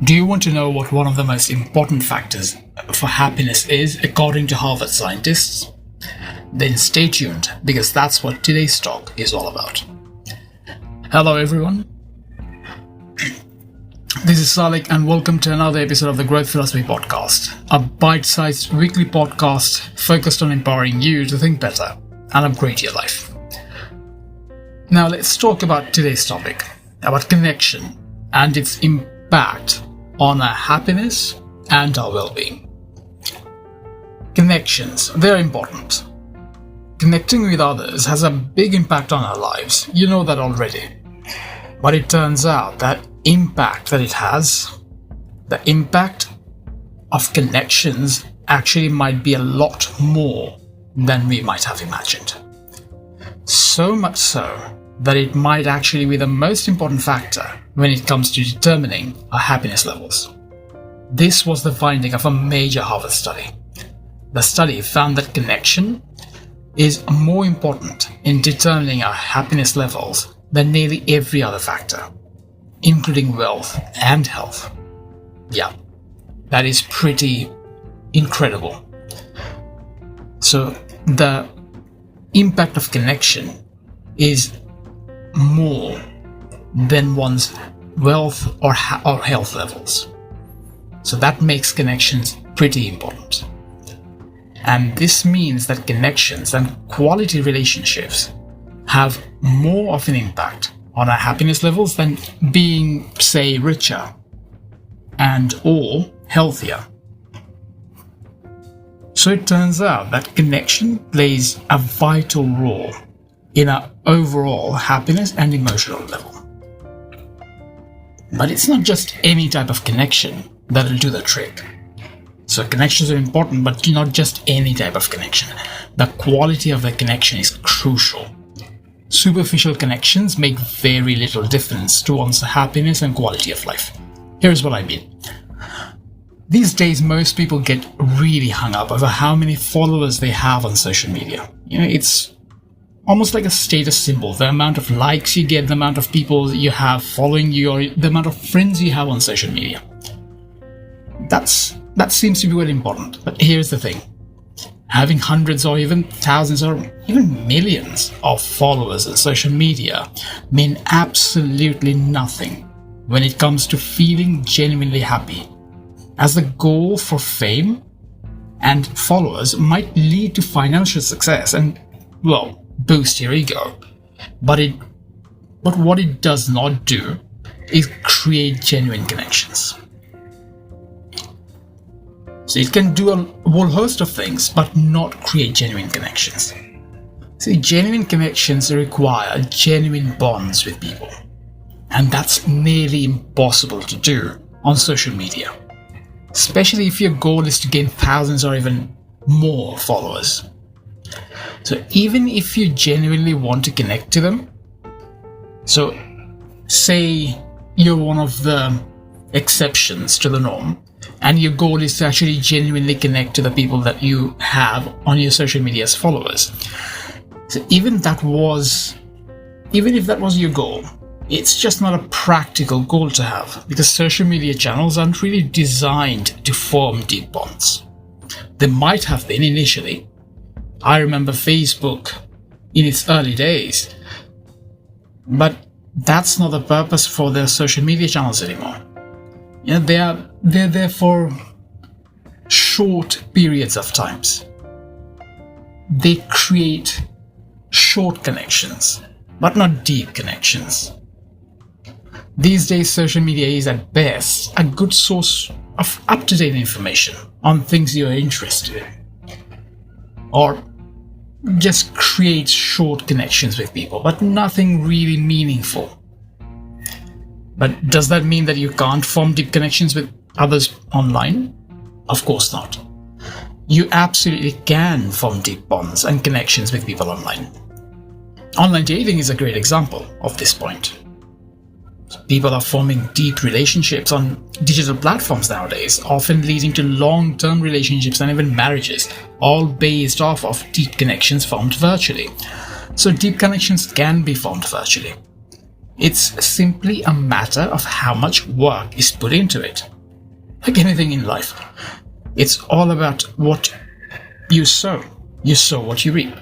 Do you want to know what one of the most important factors for happiness is according to Harvard scientists? Then stay tuned because that's what today's talk is all about. Hello everyone. This is Salik and welcome to another episode of the Growth Philosophy Podcast, a bite-sized weekly podcast focused on empowering you to think better and upgrade your life. Now let's talk about today's topic, about connection and its impact on our happiness and our well-being. Connections, they're important. Connecting with others has a big impact on our lives. You know that already. But it turns out that impact that it has, the impact of connections actually might be a lot more than we might have imagined. So much so that it might actually be the most important factor when it comes to determining our happiness levels. This was the finding of a major Harvard study. The study found that connection is more important in determining our happiness levels than nearly every other factor, including wealth and health. Yeah, that is pretty incredible. So the impact of connection is more than one's wealth or health levels. So that makes connections pretty important. And this means that connections and quality relationships have more of an impact on our happiness levels than being, say, richer and or healthier. So it turns out that connection plays a vital role in our overall happiness and emotional level. But it's not just any type of connection that'll do the trick. So connections are important, but not just any type of connection. The quality of the connection is crucial. Superficial connections make very little difference to one's happiness and quality of life. Here's what I mean. These days, most people get really hung up over how many followers they have on social media. It's almost like a status symbol. The amount of likes you get, the amount of people you have following you, or the amount of friends you have on social media. That seems to be very important. But here's the thing. Having hundreds or even thousands or even millions of followers on social media mean absolutely nothing when it comes to feeling genuinely happy, as the goal for fame and followers might lead to financial success and, well, boost your ego. But what it does not do is create genuine connections. So it can do a whole host of things, but not create genuine connections. See, genuine connections require genuine bonds with people. And that's nearly impossible to do on social media, especially if your goal is to gain thousands or even more followers. So even if you genuinely want to connect to them, so say you're one of the exceptions to the norm, and your goal is to actually genuinely connect to the people that you have on your social media as followers. So even if that was your goal, it's just not a practical goal to have, because social media channels aren't really designed to form deep bonds. They might have been initially. I remember Facebook in its early days, but that's not the purpose for their social media channels anymore. They're there for short periods of times. They create short connections, but not deep connections. These days, social media is at best a good source of up-to-date information on things you're interested in, or just creates short connections with people, but nothing really meaningful. But does that mean that you can't form deep connections with others online? Of course not. You absolutely can form deep bonds and connections with people online. Online dating is a great example of this point. People are forming deep relationships on digital platforms nowadays, often leading to long-term relationships and even marriages, all based off of deep connections formed virtually. So deep connections can be formed virtually. It's simply a matter of how much work is put into it. Like anything in life, it's all about what you sow. You sow what you reap.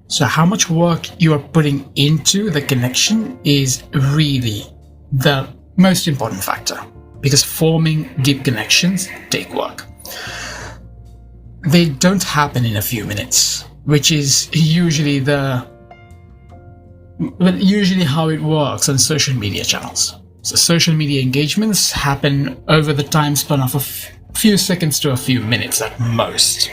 So how much work you are putting into the connection is really the most important factor, because forming deep connections take work. They don't happen in a few minutes, which is usually how it works on social media channels. So social media engagements happen over the time span of a few seconds to a few minutes at most.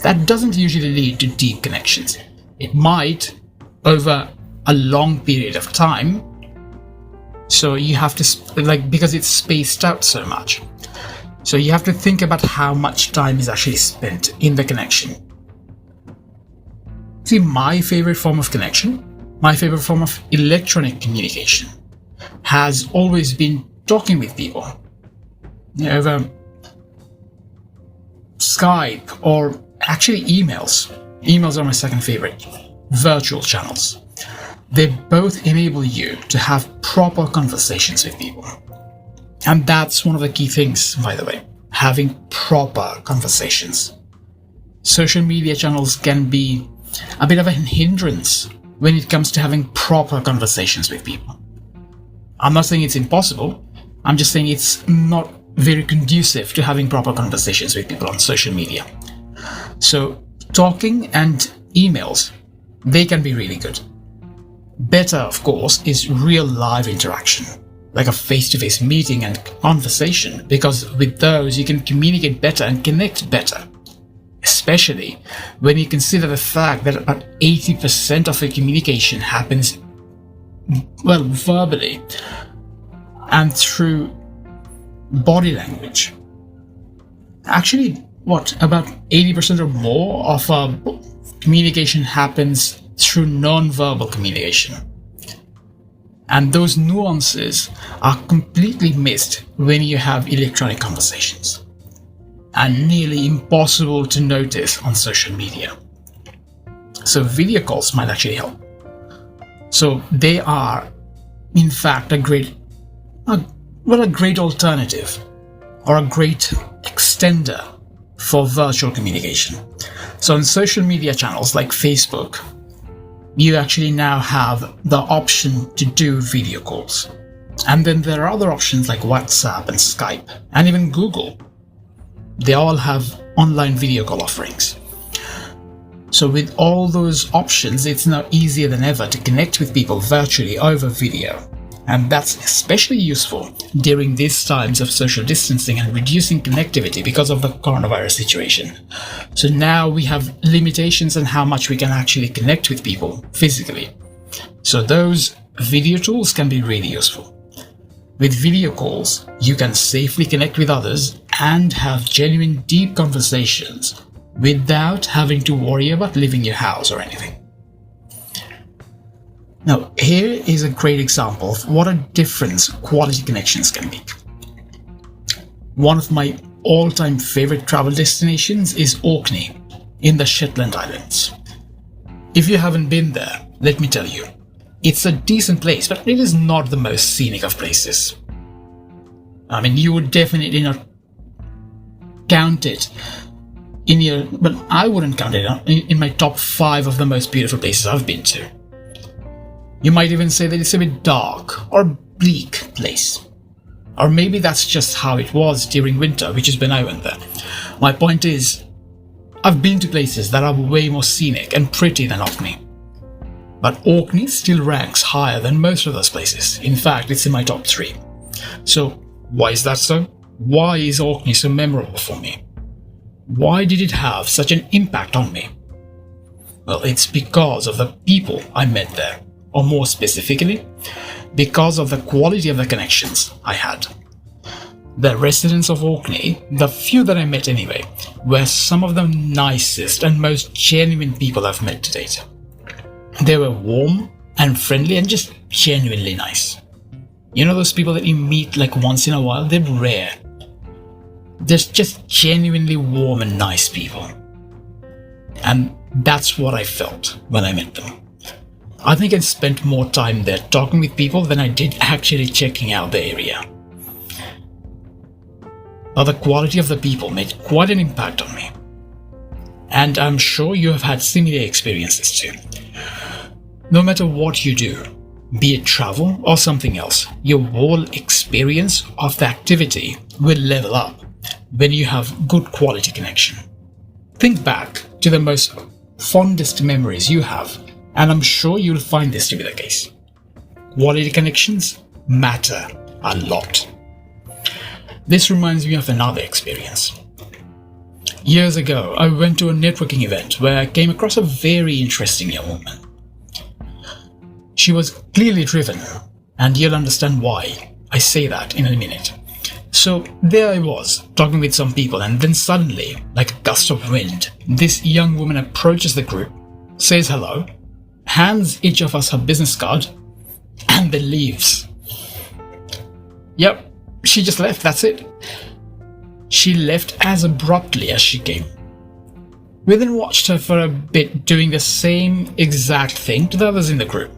That doesn't usually lead to deep connections. It might over a long period of time. So you have to, because it's spaced out so much. So you have to think about how much time is actually spent in the connection. See, my favorite form of connection, my favorite form of electronic communication has always been talking with people over Skype or actually emails. Emails are my second favorite. Virtual channels. They both enable you to have proper conversations with people. And that's one of the key things, by the way, having proper conversations. Social media channels can be a bit of a hindrance when it comes to having proper conversations with people. I'm not saying it's impossible. I'm just saying it's not very conducive to having proper conversations with people on social media. So talking and emails, they can be really good. Better, of course, is real live interaction, like a face-to-face meeting and conversation, because with those you can communicate better and connect better. Especially when you consider the fact that about 80% of your communication happens, verbally and through body language. Actually, about 80% or more of our communication happens through non-verbal communication. And those nuances are completely missed when you have electronic conversations, and nearly impossible to notice on social media. So video calls might actually help. So they are, in fact, a great alternative or a great extender for virtual communication. So on social media channels like Facebook, you actually now have the option to do video calls. And then there are other options like WhatsApp and Skype and even Google. They all have online video call offerings. So with all those options, it's now easier than ever to connect with people virtually over video. And that's especially useful during these times of social distancing and reducing connectivity because of the coronavirus situation. So now we have limitations on how much we can actually connect with people physically. So those video tools can be really useful. With video calls, you can safely connect with others and have genuine deep conversations without having to worry about leaving your house or anything. Now, here is a great example of what a difference quality connections can make. One of my all-time favorite travel destinations is Orkney in the Shetland Islands. If you haven't been there, let me tell you, it's a decent place, but it is not the most scenic of places. I mean, you would definitely not count it I wouldn't count it in my top 5 of the most beautiful places I've been to. You might even say that it's a bit dark or bleak place. Or maybe that's just how it was during winter, which is when I went there. My point is, I've been to places that are way more scenic and pretty than Orkney. But Orkney still ranks higher than most of those places. In fact, it's in my top 3. So, why is that so? Why is Orkney so memorable for me? Why did it have such an impact on me? Well, it's because of the people I met there. Or more specifically, because of the quality of the connections I had. The residents of Orkney, the few that I met anyway, were some of the nicest and most genuine people I've met to date. They were warm and friendly and just genuinely nice. You know those people that you meet like once in a while? They're rare. They're just genuinely warm and nice people. And that's what I felt when I met them. I think I spent more time there talking with people than I did actually checking out the area. But the quality of the people made quite an impact on me. And I'm sure you have had similar experiences too. No matter what you do, be it travel or something else, your whole experience of the activity will level up when you have good quality connection. Think back to the most fondest memories you have, and I'm sure you'll find this to be the case. Quality connections matter a lot. This reminds me of another experience. Years ago, I went to a networking event where I came across a very interesting young woman. She was clearly driven, and you'll understand why I say that in a minute. So there I was, talking with some people, and then suddenly, like a gust of wind, this young woman approaches the group, says hello, hands each of us her business card, and then leaves. Yep, she just left, that's it. She left as abruptly as she came. We then watched her for a bit doing the same exact thing to the others in the group.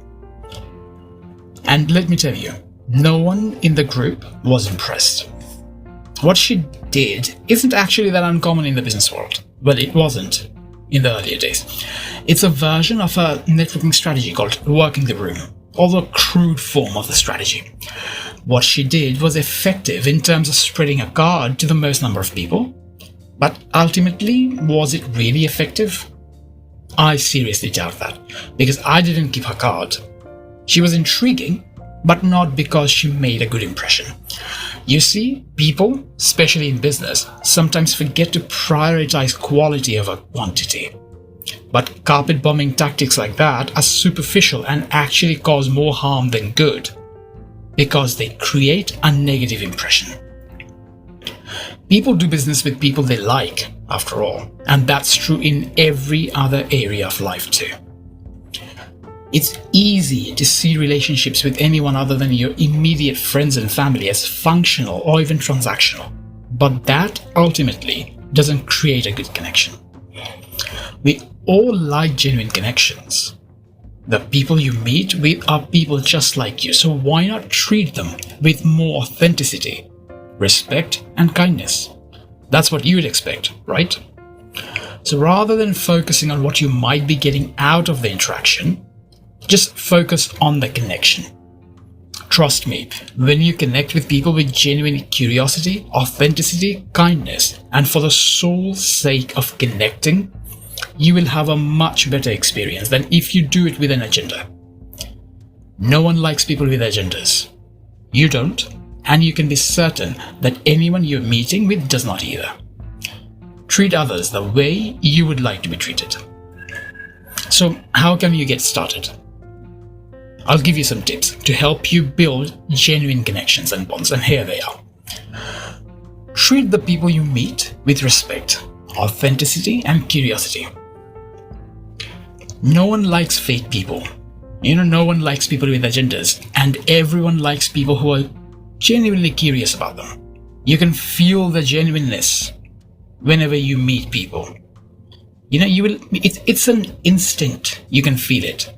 And let me tell you, no one in the group was impressed. What she did isn't actually that uncommon in the business world. Well, it wasn't in the earlier days. It's a version of a networking strategy called working the room, although a crude form of the strategy. What she did was effective in terms of spreading a card to the most number of people, but ultimately, was it really effective? I seriously doubt that, because I didn't keep her card. She was intriguing, but not because she made a good impression. You see, people, especially in business, sometimes forget to prioritize quality over quantity. But carpet bombing tactics like that are superficial and actually cause more harm than good, because they create a negative impression. People do business with people they like, after all, and that's true in every other area of life too. It's easy to see relationships with anyone other than your immediate friends and family as functional or even transactional, but that ultimately doesn't create a good connection. We all like genuine connections. The people you meet with are people just like you, so why not treat them with more authenticity, respect, and kindness? That's what you would expect, right? So rather than focusing on what you might be getting out of the interaction, just focus on the connection. Trust me, when you connect with people with genuine curiosity, authenticity, kindness, and for the sole sake of connecting, you will have a much better experience than if you do it with an agenda. No one likes people with agendas. You don't, and you can be certain that anyone you're meeting with does not either. Treat others the way you would like to be treated. So, how can you get started? I'll give you some tips to help you build genuine connections and bonds, and here they are. Treat the people you meet with respect, authenticity, and curiosity. No one likes fake people. No one likes people with agendas, and everyone likes people who are genuinely curious about them. You can feel the genuineness whenever you meet people. It's an instinct. You can feel it.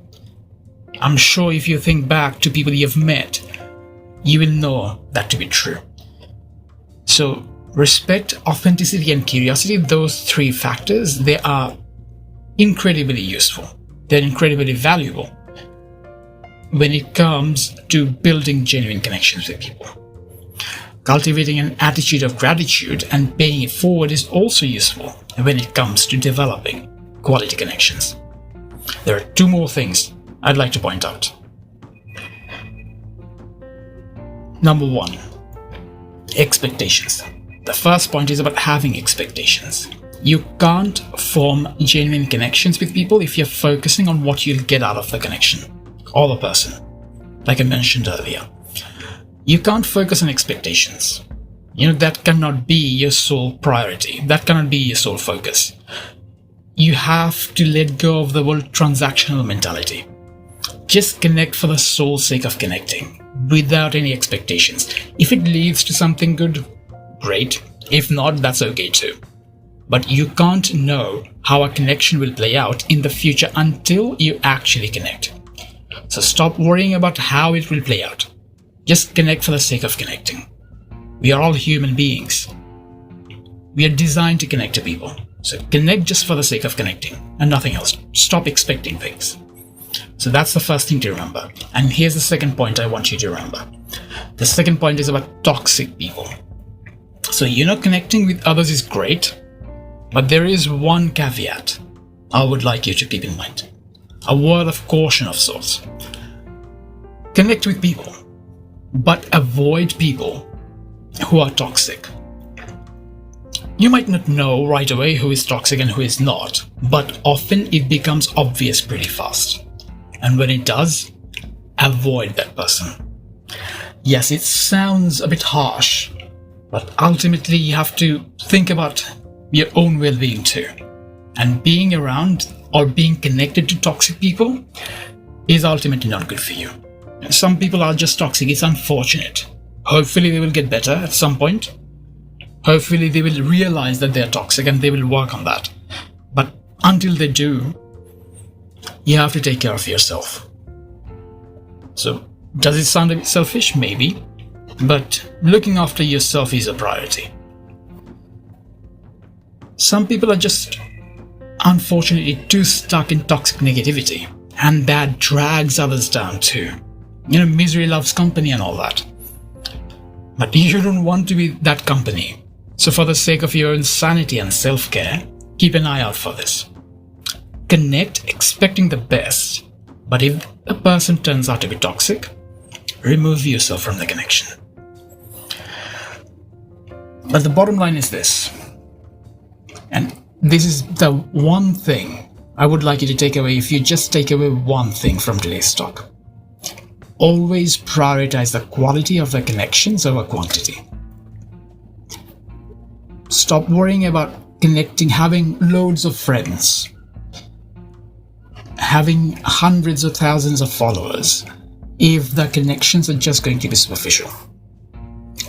I'm sure if you think back to people you've met, you will know that to be true. So, respect, authenticity, and curiosity, those three factors, they are incredibly useful. They're incredibly valuable when it comes to building genuine connections with people. Cultivating an attitude of gratitude and paying it forward is also useful when it comes to developing quality connections. There are two more things I'd like to point out. Number one, expectations. The first point is about having expectations. You can't form genuine connections with people if you're focusing on what you'll get out of the connection or the person, like I mentioned earlier. You can't focus on expectations. That cannot be your sole priority. That cannot be your sole focus. You have to let go of the whole transactional mentality. Just connect for the sole sake of connecting, without any expectations. If it leads to something good, great. If not, that's okay too. But you can't know how a connection will play out in the future until you actually connect. So stop worrying about how it will play out. Just connect for the sake of connecting. We are all human beings. We are designed to connect to people. So connect just for the sake of connecting and nothing else. Stop expecting things. So that's the first thing to remember. And here's the second point I want you to remember. The second point is about toxic people. So connecting with others is great, but there is one caveat I would like you to keep in mind. A word of caution of sorts. Connect with people, but avoid people who are toxic. You might not know right away who is toxic and who is not, but often it becomes obvious pretty fast. And when it does, avoid that person. Yes, it sounds a bit harsh, but ultimately you have to think about your own well-being too. And being around or being connected to toxic people is ultimately not good for you. Some people are just toxic. It's unfortunate. Hopefully they will get better at some point. Hopefully they will realize that they are toxic and they will work on that. But until they do, you have to take care of yourself. So, does it sound a bit selfish? Maybe. But looking after yourself is a priority. Some people are just unfortunately too stuck in toxic negativity, and that drags others down too. Misery loves company and all that. But you don't want to be that company. So for the sake of your own sanity and self-care, keep an eye out for this. Connect expecting the best, but if a person turns out to be toxic, remove yourself from the connection. But the bottom line is this, and this is the one thing I would like you to take away if you just take away one thing from today's talk. Always prioritize the quality of the connections over quantity. Stop worrying about connecting, having loads of friends, having hundreds of thousands of followers, if the connections are just going to be superficial.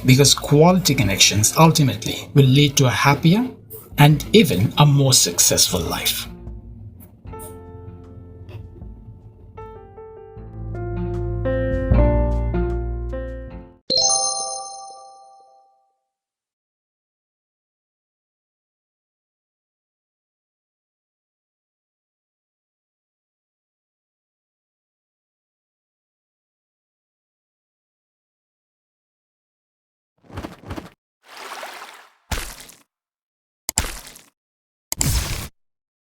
Because quality connections ultimately will lead to a happier and even a more successful life.